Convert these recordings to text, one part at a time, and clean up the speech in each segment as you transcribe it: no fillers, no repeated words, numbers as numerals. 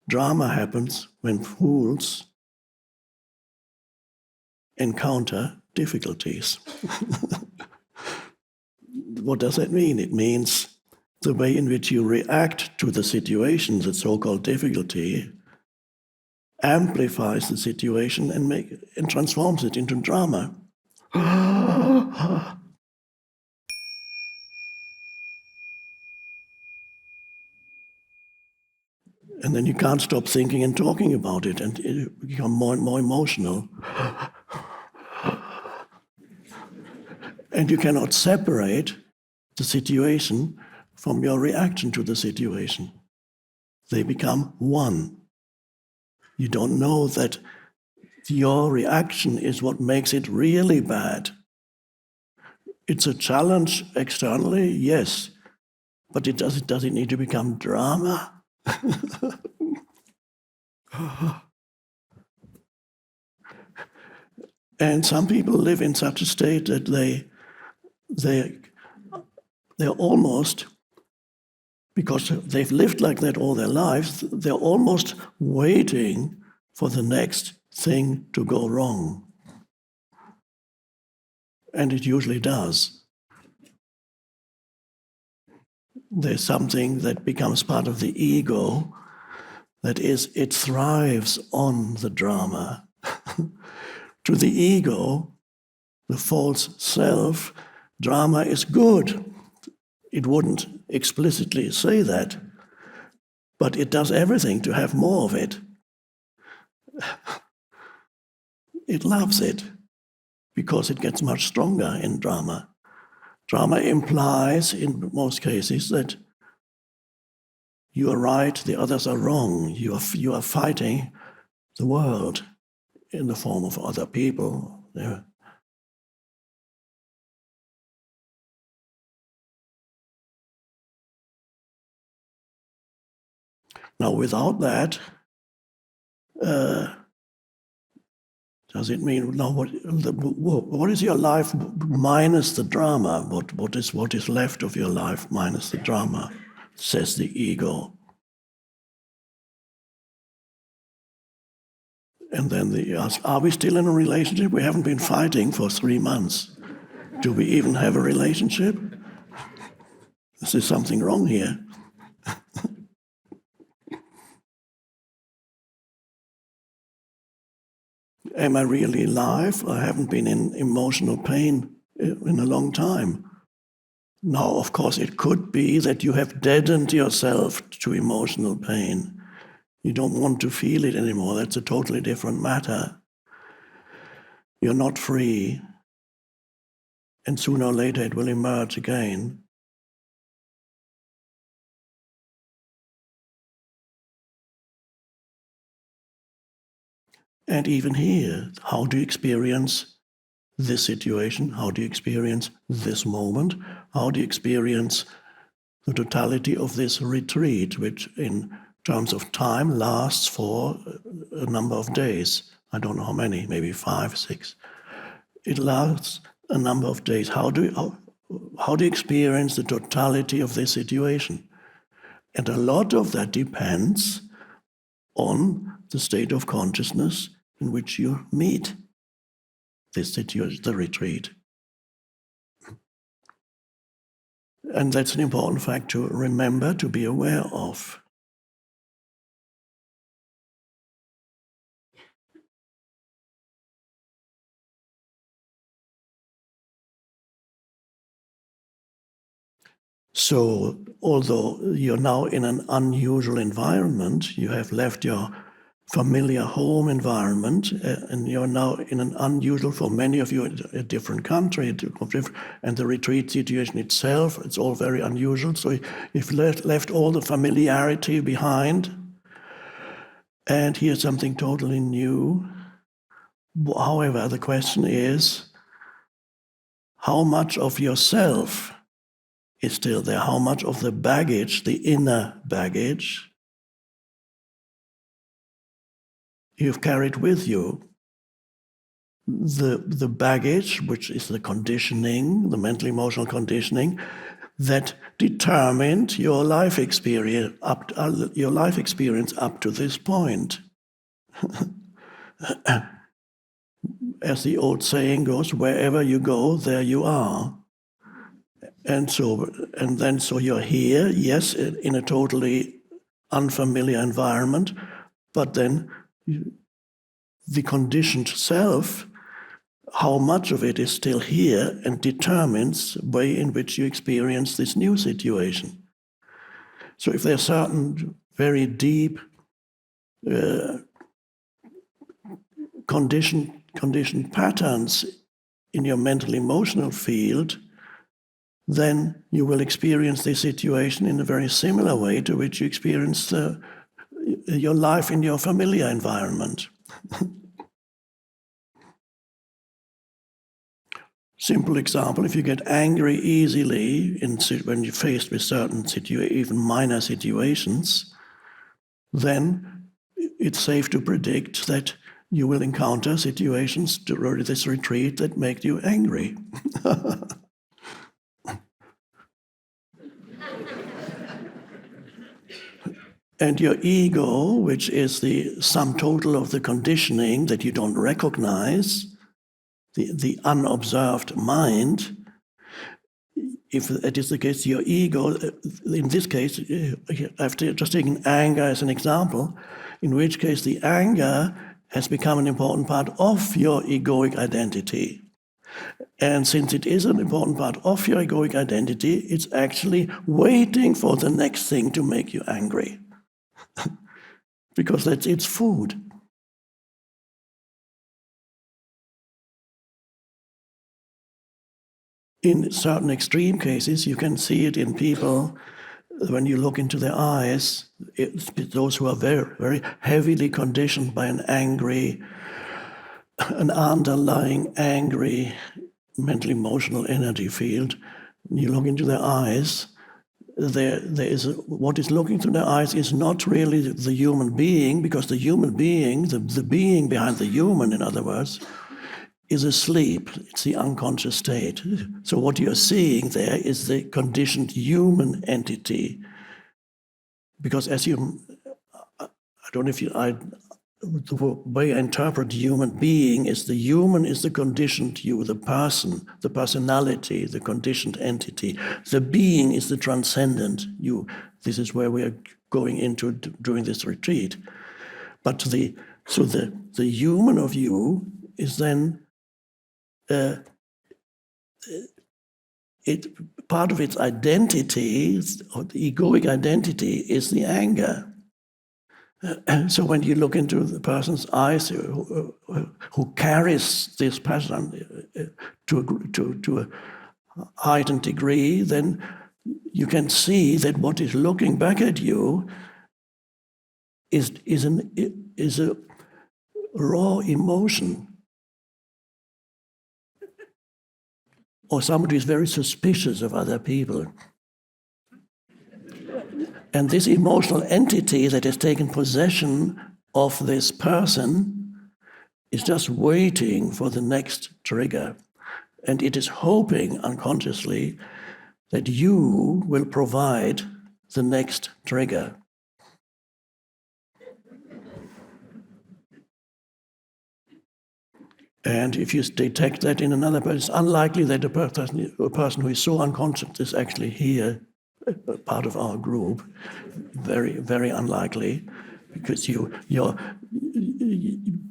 Drama happens when fools encounter difficulties. What does that mean? It means the way in which you react to the situation, the so-called difficulty, amplifies the situation and transforms it into drama. And then you can't stop thinking and talking about it, and you become more and more emotional. And you cannot separate the situation from your reaction to the situation. They become one. You don't know that your reaction is what makes it really bad. It's a challenge externally, yes, but does it need to become drama? And some people live in such a state that they're almost, because they've lived like that all their lives, they're almost waiting for the next thing to go wrong. And it usually does. There's something that becomes part of the ego, that is, it thrives on the drama. To the ego, the false self, drama is good. It wouldn't explicitly say that, but it does everything to have more of it. It loves it because it gets much stronger in drama. Drama implies, in most cases, that you are right, the others are wrong. You are fighting the world in the form of other people. Yeah. Now, without that, does it mean now what is your life minus the drama? What is left of your life minus the drama? Says the ego. And then they ask, are we still in a relationship? We haven't been fighting for 3 months. Do we even have a relationship? Is there something wrong here? Am I really alive? I haven't been in emotional pain in a long time. Now, of course, it could be that you have deadened yourself to emotional pain. You don't want to feel it anymore. That's a totally different matter. You're not free. And sooner or later it will emerge again. And even here, how do you experience this situation? How do you experience this moment? How do you experience the totality of this retreat, which in terms of time lasts for a number of days? I don't know how many, maybe 5, 6. It lasts a number of days. How do you experience the totality of this situation? And a lot of that depends on the state of consciousness in which you meet this situation, the retreat. And that's an important fact to remember, to be aware of. So, although you're now in an unusual environment, you have left your familiar home environment, and you're now in an unusual, for many of you, a different country, and the retreat situation itself, it's all very unusual. So you've left all the familiarity behind, and here's something totally new. However, the question is, how much of yourself is still there? How much of the baggage, the inner baggage, you've carried with you? The baggage, which is the conditioning, the mental emotional conditioning, that determined your life experience up to this point. As the old saying goes, wherever you go, there you are. And so you're here, yes, in a totally unfamiliar environment, but then the conditioned self, how much of it is still here, and determines the way in which you experience this new situation. So if there are certain very deep conditioned patterns in your mental emotional field, then you will experience this situation in a very similar way to which you experience your life in your familiar environment. Simple example, if you get angry easily when you're faced with certain even minor situations, then it's safe to predict that you will encounter situations during this retreat that make you angry. And your ego, which is the sum total of the conditioning that you don't recognize, the unobserved mind, if that is the case, your ego, in this case, I've just taken anger as an example, in which case the anger has become an important part of your egoic identity. And since it is an important part of your egoic identity, it's actually waiting for the next thing to make you angry. Because that's its food. In certain extreme cases, you can see it in people when you look into their eyes. It's those who are very, very heavily conditioned by an underlying angry mental emotional energy field. When you look into their eyes, what is looking through their eyes is not really the human being, because the human being, the being behind the human, in other words, is asleep. It's the unconscious state. So what you're seeing there is the conditioned human entity. Because I don't know if the way I interpret human being is the human is the conditioned you, the person, the personality, the conditioned entity. The being is the transcendent you. This is where we are going into during this retreat. But the human of you is then part of its identity, or the egoic identity, is the anger. So when you look into the person's eyes who carries this passion to a heightened degree, then you can see that what is looking back at you is a raw emotion. Or somebody who is very suspicious of other people. And this emotional entity that has taken possession of this person is just waiting for the next trigger. And it is hoping unconsciously that you will provide the next trigger. And if you detect that in another person, it's unlikely that a person who is so unconscious is actually here, part of our group. Very, very unlikely, because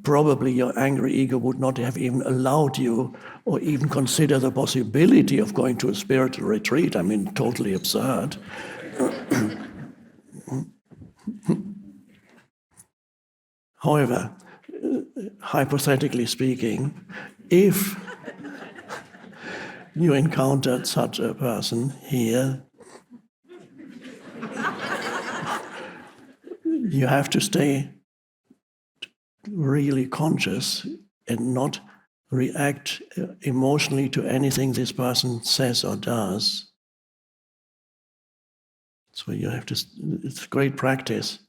probably your angry ego would not have even allowed you or even consider the possibility of going to a spiritual retreat. I mean, totally absurd. However, hypothetically speaking, if you encountered such a person here, you have to stay really conscious and not react emotionally to anything this person says or does. So you have to, it's great practice